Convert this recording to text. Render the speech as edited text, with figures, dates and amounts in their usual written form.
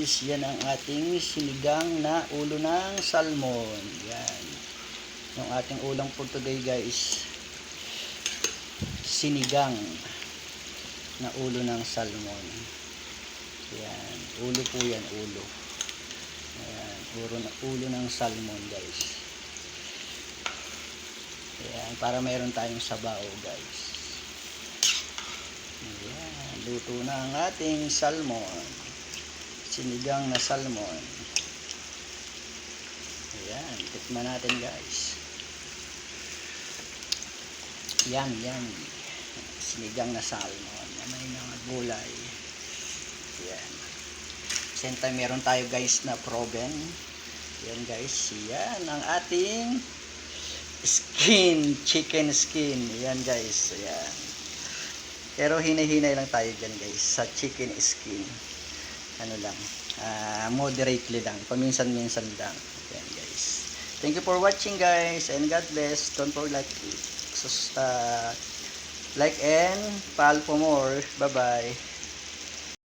guys, yan ang ating sinigang na ulo ng salmon. Yan. Yung ating ulam for today guys. Sinigang na ulo ng salmon. Yan. Ulo po yan, ulo. Yan. Ulo ng salmon guys. Yan. Para mayroon tayong sabaw guys. Yan. Luto na ang ating salmon. Sinigang na salmon. Ayan, tikman natin guys. Yan. Sinigang na salmon. May mga gulay. Ayan. Same time meron tayo guys na proben. Yan guys. Yan ang ating skin. Chicken skin. Yan guys. Ayan. Pero hinay-hinay lang tayo dyan guys. Sa chicken skin. Ano lang, moderately lang, paminsan-minsan lang. Ayan guys, thank you for watching guys, and God bless. Don't forget like and follow for more. Bye bye.